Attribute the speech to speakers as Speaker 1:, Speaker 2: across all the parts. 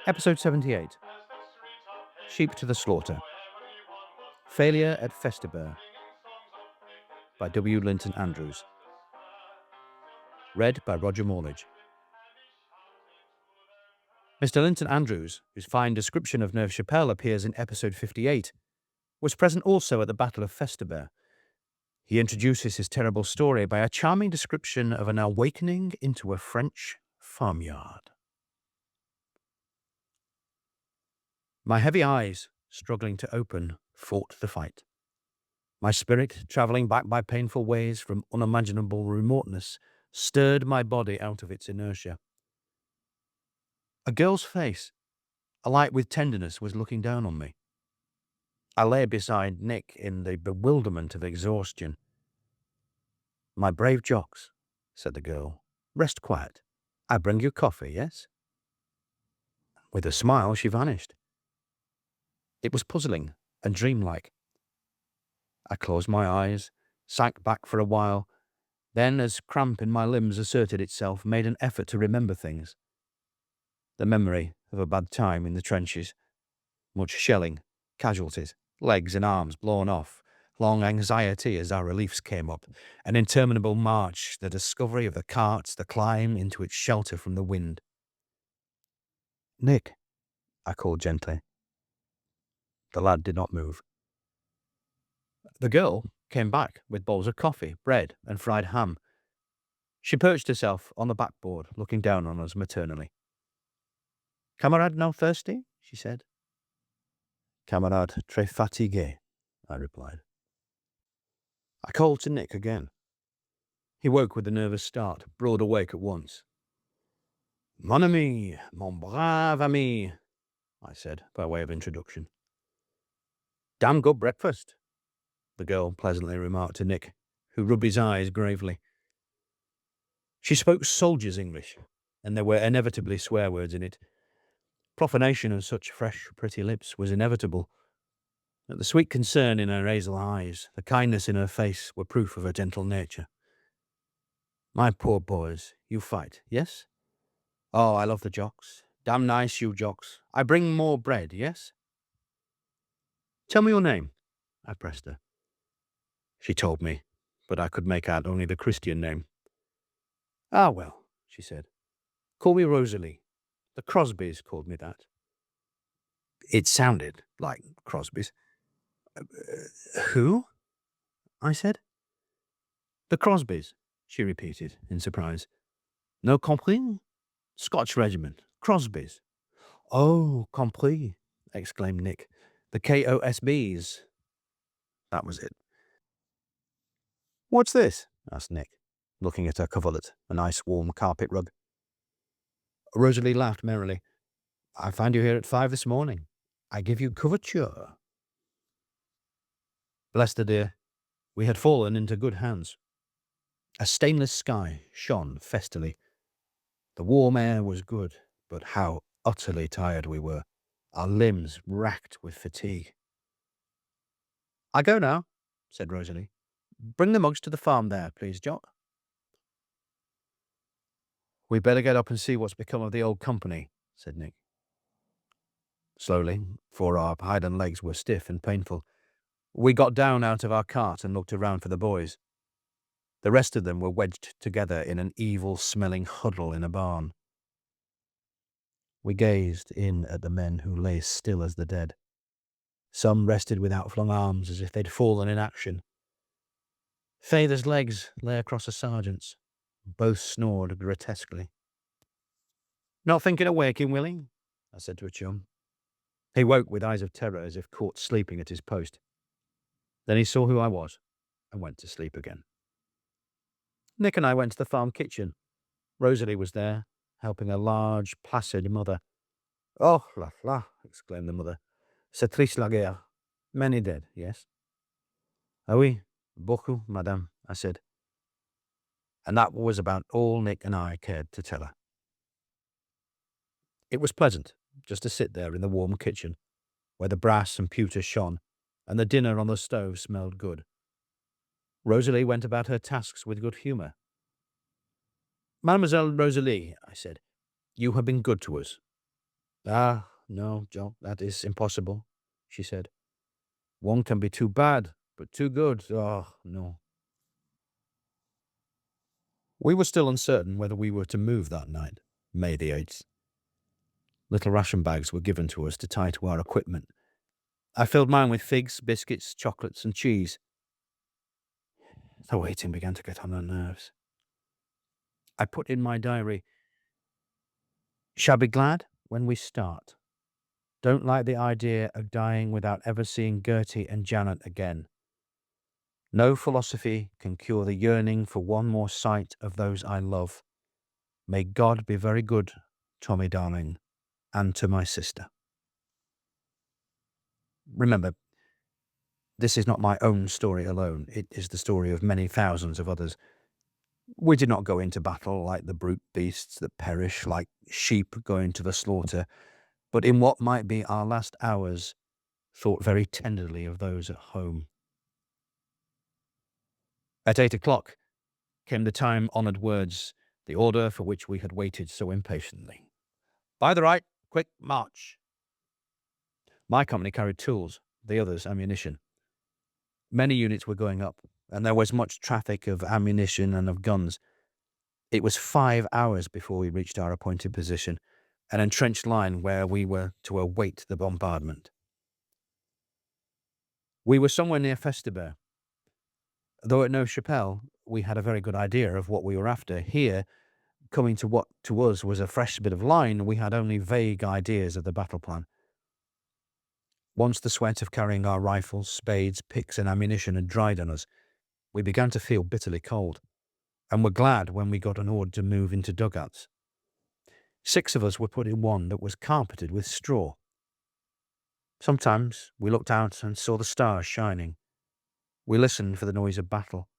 Speaker 1: Episode 78. Sheep to the Slaughter. Failure at Festubert by W. Linton Andrews. Read by Roger Morledge. Mr. Linton Andrews, whose fine description of Neuve Chapelle appears in episode 58, was present also at the Battle of Festubert. He introduces his terrible story by a charming description of an awakening into a French farmyard. My heavy eyes, struggling to open, fought the fight. My spirit, travelling back by painful ways from unimaginable remoteness, stirred my body out of its inertia. A girl's face, alight with tenderness, was looking down on me. I lay beside Nick in the bewilderment of exhaustion. "My brave jocks," said the girl, "rest quiet. I bring you coffee, yes?" With a smile, she vanished. It was puzzling and dreamlike. I closed my eyes, sank back for a while, then, as cramp in my limbs asserted itself, made an effort to remember things. The memory of a bad time in the trenches. Much shelling, casualties, legs and arms blown off, long anxiety as our reliefs came up, an interminable march, the discovery of the carts, the climb into its shelter from the wind. "Nick," I called gently. The lad did not move. The girl came back with bowls of coffee, bread, and fried ham. She perched herself on the backboard, looking down on us maternally. "Camarade now thirsty?" she said. "Camarade très fatigué," I replied. I called to Nick again. He woke with a nervous start, broad awake at once. "Mon ami, mon brave ami," I said, by way of introduction. "Damn good breakfast," the girl pleasantly remarked to Nick, who rubbed his eyes gravely. She spoke soldier's English, and there were inevitably swear words in it. Profanation of such fresh, pretty lips was inevitable. But the sweet concern in her hazel eyes, the kindness in her face, were proof of her gentle nature. "My poor boys, you fight, yes? Oh, I love the jocks. Damn nice, you jocks. I bring more bread, yes?" "Tell me your name," I pressed her. She told me, but I could make out only the Christian name. "Ah, well," she said. "Call me Rosalie. The Crosbys called me that." It sounded like Crosby's. "Who?" I said. "The Crosbys," she repeated in surprise. "No compris? Scotch regiment. Crosbys." "Oh, compris," exclaimed Nick. "The KOSBs." That was it. "What's this?" asked Nick, looking at her coverlet, a nice warm carpet rug. Rosalie laughed merrily. "I found you here at 5 this morning. I give you couverture." Bless the dear, we had fallen into good hands. A stainless sky shone festily. The warm air was good, but how utterly tired we were, our limbs racked with fatigue. "I go now," said Rosalie. "Bring the mugs to the farm there, please, Jock." "We'd better get up and see what's become of the old company," said Nick. Slowly, for our hind legs were stiff and painful, we got down out of our cart and looked around for the boys. The rest of them were wedged together in an evil-smelling huddle in a barn. We gazed in at the men who lay still as the dead. Some rested with outflung arms as if they'd fallen in action. Feyther's legs lay across a sergeant's. Both snored grotesquely. "Not thinking of waking, Willie?" I said to a chum. He woke with eyes of terror as if caught sleeping at his post. Then he saw who I was and went to sleep again. Nick and I went to the farm kitchen. Rosalie was there, helping a large, placid mother. "Oh, la la," exclaimed the mother. "C'est triste la guerre. Many dead, yes?" "Ah oui, beaucoup, madame," I said. And that was about all Nick and I cared to tell her. It was pleasant just to sit there in the warm kitchen, where the brass and pewter shone, and the dinner on the stove smelled good. Rosalie went about her tasks with good humour. "Mademoiselle Rosalie," I said, "you have been good to us. "Ah, no, John, that is impossible," she said. "One can be too bad, but too good. Oh, no." We were still uncertain whether we were to move that night, May the 8th. Little ration bags were given to us to tie to our equipment. I filled mine with figs, biscuits, chocolates, and cheese. The waiting began to get on our nerves. I put in my diary, "Shall be glad when we start. Don't like the idea of dying without ever seeing Gertie and Janet again. No philosophy can cure the yearning for one more sight of those I love. May God be very good, Tommy darling, and to my sister." Remember, this is not my own story alone. It is the story of many thousands of others. We did not go into battle like the brute beasts that perish like sheep going to the slaughter, but in what might be our last hours, thought very tenderly of those at home. At 8 o'clock came the time-honoured words, the order for which we had waited so impatiently. "By the right, quick march." My company carried tools, the others ammunition. Many units were going up, and there was much traffic of ammunition and of guns. It was 5 hours before we reached our appointed position, an entrenched line where we were to await the bombardment. We were somewhere near Festubert. Though at Neuve Chapelle, we had a very good idea of what we were after. Here, coming to what to us was a fresh bit of line, we had only vague ideas of the battle plan. Once the sweat of carrying our rifles, spades, picks, and ammunition had dried on us, we began to feel bitterly cold, and were glad when we got an order to move into dugouts. 6 of us were put in one that was carpeted with straw. Sometimes we looked out and saw the stars shining. We listened for the noise of battle,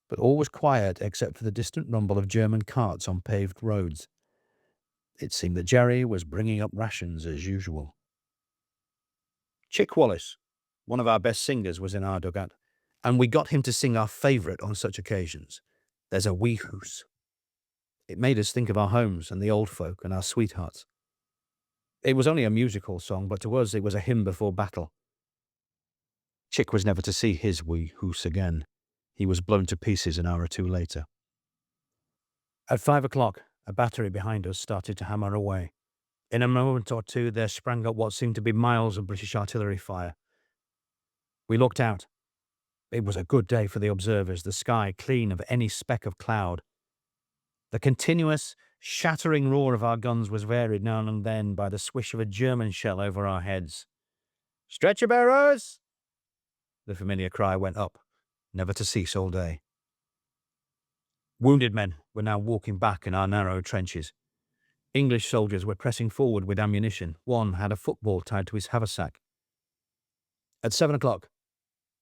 Speaker 1: but all was quiet except for the distant rumble of German carts on paved roads. It seemed that Jerry was bringing up rations as usual. Ch12, one of our best singers, was in our dugout, and we got him to sing our favourite on such occasions, "There's a Wee Hoose." It made us think of our homes and the old folk and our sweethearts. It was only a music-hall song, but to us it was a hymn before battle. Chick was never to see his Wee Hoose again. He was blown to pieces an hour or two later. At 5 o'clock, a battery behind us started to hammer away. In a moment or two, there sprang up what seemed to be miles of British artillery fire. We looked out. It was a good day for the observers, the sky clean of any speck of cloud. The continuous, shattering roar of our guns was varied now and then by the swish of a German shell over our heads. "Stretcher bearers!" The familiar cry went up, never to cease all day. Wounded men were now walking back in our narrow trenches. English soldiers were pressing forward with ammunition. One had a football tied to his haversack. At 7 o'clock,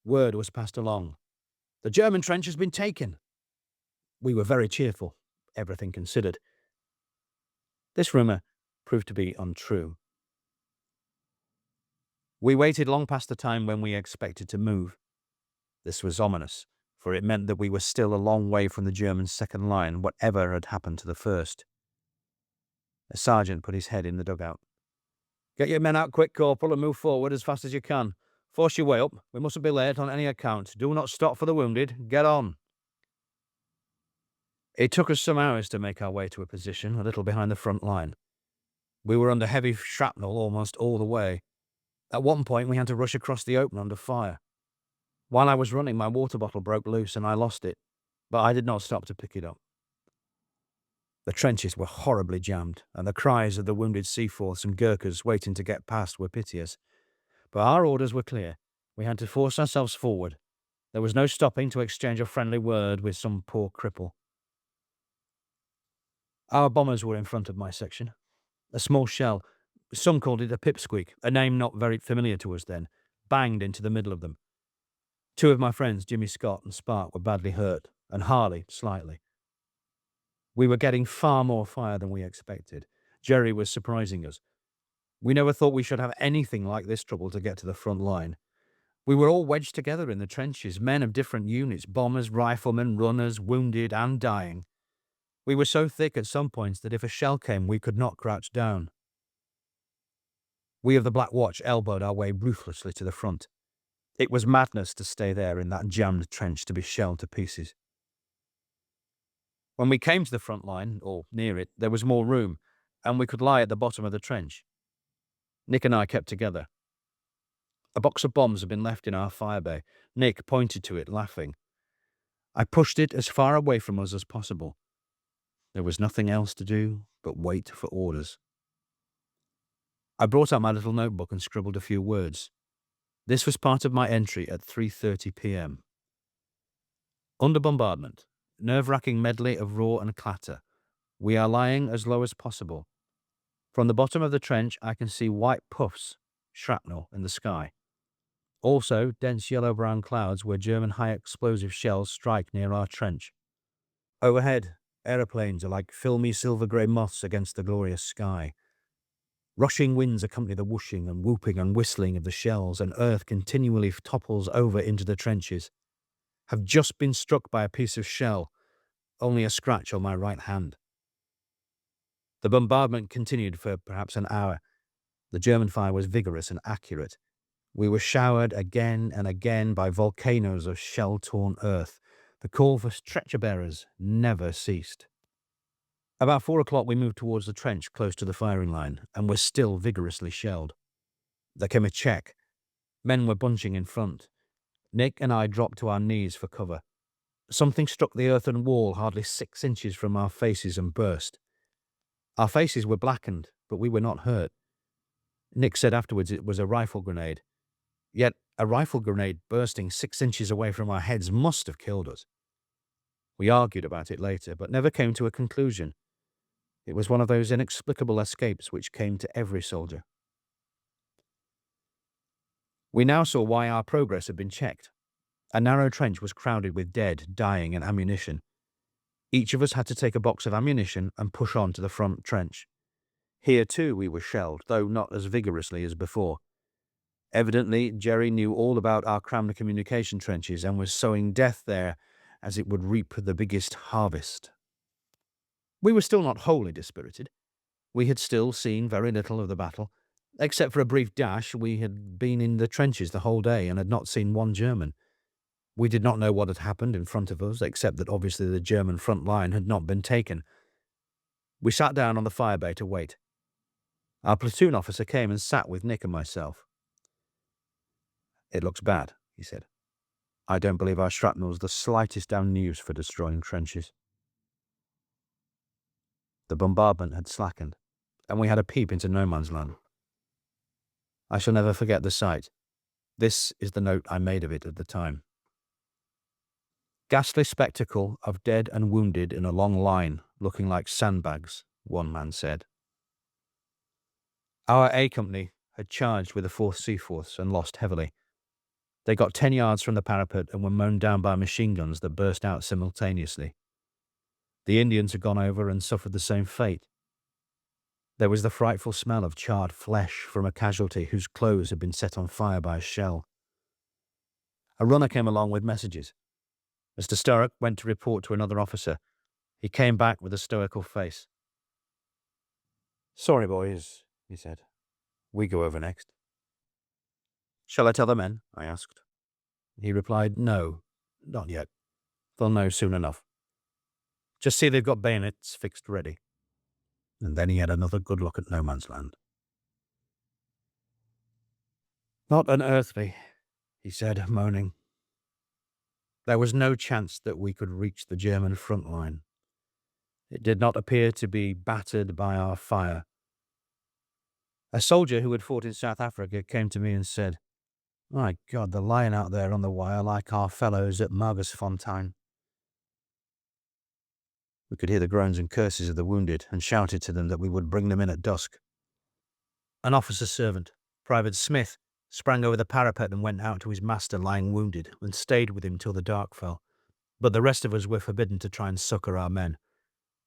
Speaker 1: word was passed along. "The German trench has been taken." We were very cheerful, everything considered. This rumour proved to be untrue. We waited long past the time when we expected to move. This was ominous, for it meant that we were still a long way from the German second line, whatever had happened to the first. A sergeant put his head in the dugout. "Get your men out quick, Corporal, and move forward as fast as you can. Force your way up. We mustn't be late on any account. Do not stop for the wounded. Get on." It took us some hours to make our way to a position a little behind the front line. We were under heavy shrapnel almost all the way. At one point, we had to rush across the open under fire. While I was running, my water bottle broke loose and I lost it, but I did not stop to pick it up. The trenches were horribly jammed, and the cries of the wounded Seaforths and Gurkhas waiting to get past were piteous. But our orders were clear. We had to force ourselves forward. There was no stopping to exchange a friendly word with some poor cripple. Our bombers were in front of my section. A small shell, some called it a pipsqueak, a name not very familiar to us then, banged into the middle of them. 2 of my friends, Jimmy Scott and Spark, were badly hurt, and Harley slightly. We were getting far more fire than we expected. Jerry was surprising us. We never thought we should have anything like this trouble to get to the front line. We were all wedged together in the trenches, men of different units, bombers, riflemen, runners, wounded and dying. We were so thick at some points that if a shell came, we could not crouch down. We of the Black Watch elbowed our way ruthlessly to the front. It was madness to stay there in that jammed trench to be shelled to pieces. When we came to the front line, or near it, there was more room, and we could lie at the bottom of the trench. Nick and I kept together. A box of bombs had been left in our fire bay. Nick pointed to it, laughing. I pushed it as far away from us as possible. There was nothing else to do but wait for orders. I brought out my little notebook and scribbled a few words. This was part of my entry at 3:30 p.m. Under bombardment, nerve-wracking medley of roar and clatter. We are lying as low as possible. From the bottom of the trench, I can see white puffs, shrapnel, in the sky. Also, dense yellow-brown clouds where German high-explosive shells strike near our trench. Overhead, aeroplanes are like filmy silver-grey moths against the glorious sky. Rushing winds accompany the whooshing and whooping and whistling of the shells, and earth continually topples over into the trenches. Have just been struck by a piece of shell, only a scratch on my right hand. The bombardment continued for perhaps an hour. The German fire was vigorous and accurate. We were showered again and again by volcanoes of shell-torn earth. The call for stretcher-bearers never ceased. About 4 o'clock we moved towards the trench close to the firing line, and were still vigorously shelled. There came a check. Men were bunching in front. Nick and I dropped to our knees for cover. Something struck the earthen wall hardly 6 inches from our faces and burst. Our faces were blackened, but we were not hurt. Nick said afterwards it was a rifle grenade. Yet a rifle grenade bursting 6 inches away from our heads must have killed us. We argued about it later, but never came to a conclusion. It was one of those inexplicable escapes which came to every soldier. We now saw why our progress had been checked. A narrow trench was crowded with dead, dying, and ammunition. Each of us had to take a box of ammunition and push on to the front trench. Here, too, we were shelled, though not as vigorously as before. Evidently, Jerry knew all about our crammed communication trenches and was sowing death there as it would reap the biggest harvest. We were still not wholly dispirited. We had still seen very little of the battle. Except for a brief dash, we had been in the trenches the whole day and had not seen one German. We did not know what had happened in front of us, except that obviously the German front line had not been taken. We sat down on the fire bay to wait. Our platoon officer came and sat with Nick and myself. "It looks bad," he said. "I don't believe our shrapnel's the slightest damn use for destroying trenches." The bombardment had slackened, and we had a peep into no man's land. I shall never forget the sight. This is the note I made of it at the time. "Ghastly spectacle of dead and wounded in a long line, looking like sandbags," one man said. Our A Company had charged with the 4th Seaforths and lost heavily. They got 10 yards from the parapet and were mown down by machine guns that burst out simultaneously. The Indians had gone over and suffered the same fate. There was the frightful smell of charred flesh from a casualty whose clothes had been set on fire by a shell. A runner came along with messages. Mr. Sturrock went to report to another officer. He came back with a stoical face. "Sorry, boys," he said. "We go over next." "Shall I tell the men?" I asked. He replied, "No, not yet. They'll know soon enough. Just see they've got bayonets fixed ready." And then he had another good look at no man's land. "Not unearthly," he said, moaning. There was no chance that we could reach the German front line. It did not appear to be battered by our fire. A soldier who had fought in South Africa came to me and said, "My God, they're lying out there on the wire like our fellows at Margesfontein." We could hear the groans and curses of the wounded, and shouted to them that we would bring them in at dusk. An officer's servant, Private Smith, sprang over the parapet and went out to his master lying wounded, and stayed with him till the dark fell. But the rest of us were forbidden to try and succour our men.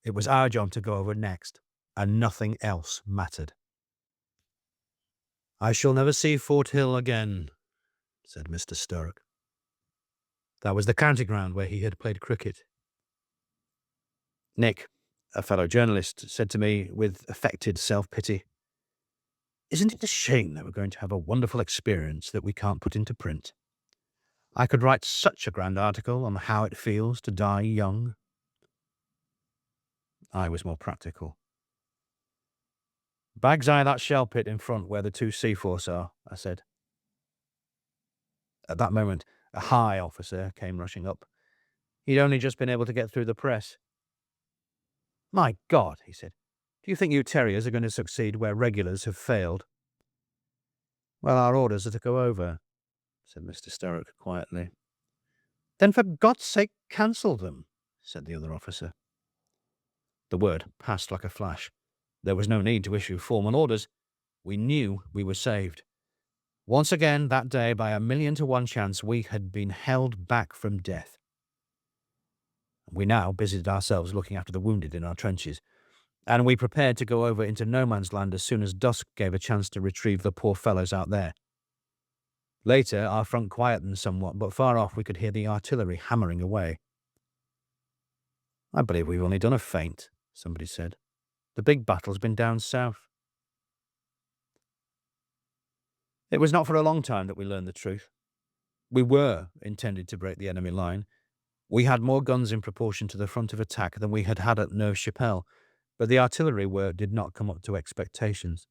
Speaker 1: It was our job to go over next, and nothing else mattered. "I shall never see Fort Hill again," said Mr. Sturrock. That was the county ground where he had played cricket. Nick, a fellow journalist, said to me with affected self-pity, Isn't it a shame that we're going to have a wonderful experience that we can't put into print? I could write such a grand article on how it feels to die young. I was more practical. Bag's eye that shell pit in front where the two C-force are, I said. At that moment, a high officer came rushing up. He'd only just been able to get through the press. My God, he said, do you think you terriers are going to succeed where regulars have failed? Well, our orders are to go over, said Mr. Sturrock quietly. Then for God's sake cancel them, said the other officer. The word passed like a flash. There was no need to issue formal orders. We knew we were saved. Once again, that day, by 1,000,000 to 1 chance, we had been held back from death. We now busied ourselves looking after the wounded in our trenches, and we prepared to go over into no man's land as soon as dusk gave a chance to retrieve the poor fellows out there. Later, our front quietened somewhat, but far off we could hear the artillery hammering away. I believe we've only done a feint, somebody said. The big battle's been down south. It was not for a long time that we learned the truth. We were intended to break the enemy line. We had more guns in proportion to the front of attack than we had had at Neuve Chapelle, but the artillery work did not come up to expectations.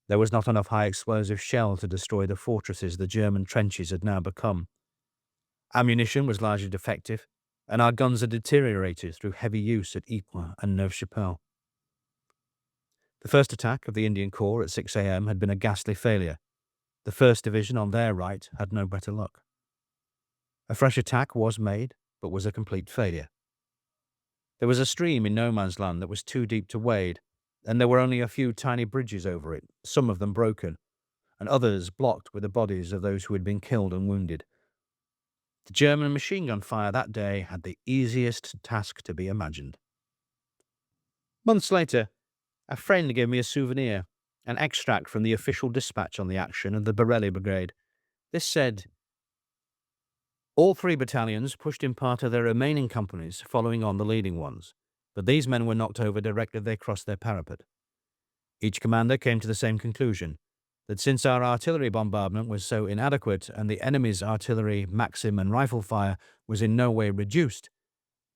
Speaker 1: There was not enough high explosive shell to destroy the fortresses the German trenches had now become. Ammunition was largely defective, and our guns had deteriorated through heavy use at Ypres and Neuve Chapelle. The first attack of the Indian Corps at 6 a.m. had been a ghastly failure. The 1st Division on their right had no better luck. A fresh attack was made, but was a complete failure. There was a stream in no man's land that was too deep to wade, and there were only a few tiny bridges over it, some of them broken, and others blocked with the bodies of those who had been killed and wounded. The German machine gun fire that day had the easiest task to be imagined. Months later, a friend gave me a souvenir, an extract from the official dispatch on the action of the Borelli Brigade. This said, all 3 battalions pushed in part of their remaining companies following on the leading ones, but these men were knocked over directly they crossed their parapet. Each commander came to the same conclusion, that since our artillery bombardment was so inadequate and the enemy's artillery, Maxim and rifle fire was in no way reduced,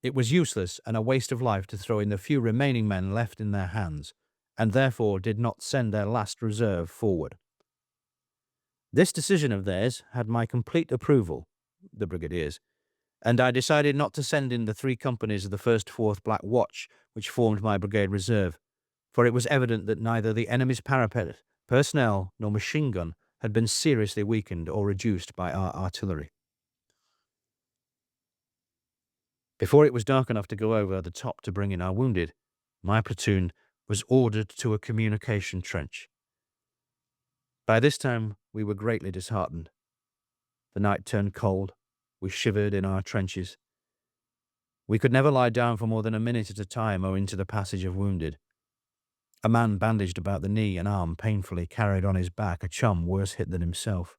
Speaker 1: it was useless and a waste of life to throw in the few remaining men left in their hands, and therefore did not send their last reserve forward. This decision of theirs had my complete approval, the Brigadier's, and I decided not to send in the 3 companies of the 1st 4th Black Watch, which formed my brigade reserve, for it was evident that neither the enemy's parapet, personnel, nor machine gun had been seriously weakened or reduced by our artillery. Before it was dark enough to go over the top to bring in our wounded, my platoon was ordered to a communication trench. By this time, we were greatly disheartened. The night turned cold. We shivered in our trenches. We could never lie down for more than a minute at a time owing to the passage of wounded. A man bandaged about the knee and arm painfully carried on his back a chum worse hit than himself.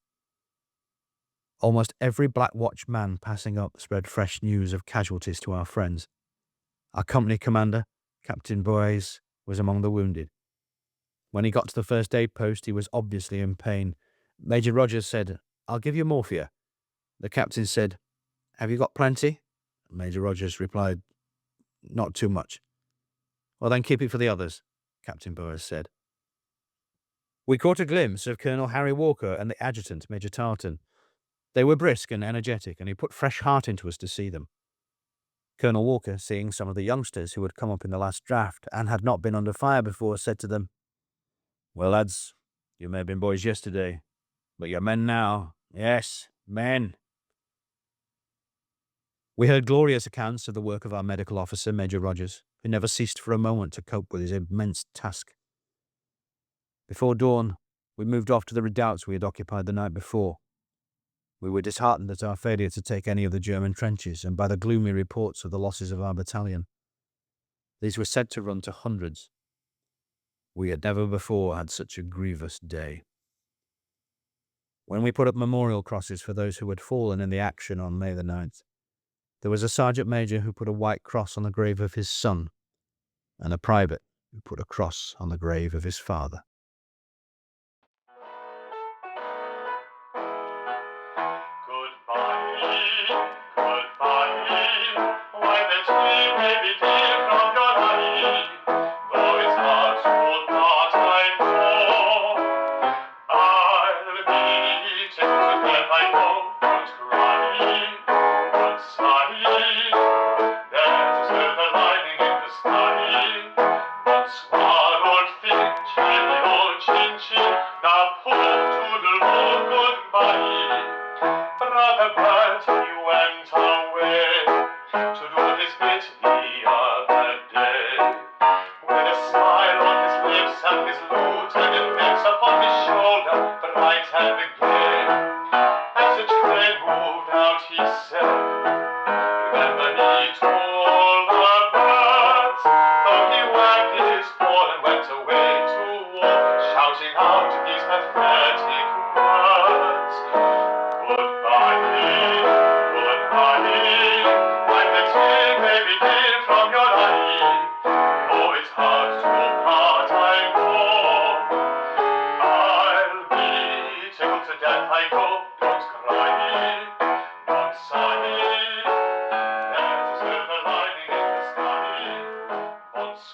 Speaker 1: Almost every Black Watch man passing up spread fresh news of casualties to our friends. Our company commander, Captain Boyes, was among the wounded. When he got to the first aid post, he was obviously in pain. Major Rogers said, "I'll give you morphia." The captain said, "Have you got plenty?" Major Rogers replied, "Not too much." "Well, then keep it for the others," Captain Boyes said. We caught a glimpse of Colonel Harry Walker and the adjutant, Major Tarleton. They were brisk and energetic, and he put fresh heart into us to see them. Colonel Walker, seeing some of the youngsters who had come up in the last draft and had not been under fire before, said to them, "Well, lads, you may have been boys yesterday, but you're men now. Yes, men." We heard glorious accounts of the work of our medical officer, Major Rogers, who never ceased for a moment to cope with his immense task. Before dawn, we moved off to the redoubts we had occupied the night before. We were disheartened at our failure to take any of the German trenches and by the gloomy reports of the losses of our battalion. These were said to run to hundreds. We had never before had such a grievous day. When we put up memorial crosses for those who had fallen in the action on May the 9th, there was a sergeant major who put a white cross on the grave of his son, and a private who put a cross on the grave of his father.
Speaker 2: toodle-oo, goodbye. Brother Bertie went away to do his bit the other day. With a smile on his lips and his lieutenant bits upon his shoulder, bright and gay. As the train moved out, he said, remember me to all the birds, though he wagged his paw and went away to war, shouting out these pathetic words. Goodbye, when the tears may begin from your eye. Oh, it's hard to part, I know. I'll be tickled to death, I go. Don't cry, don't sigh. There's a silver lining in the sky. Once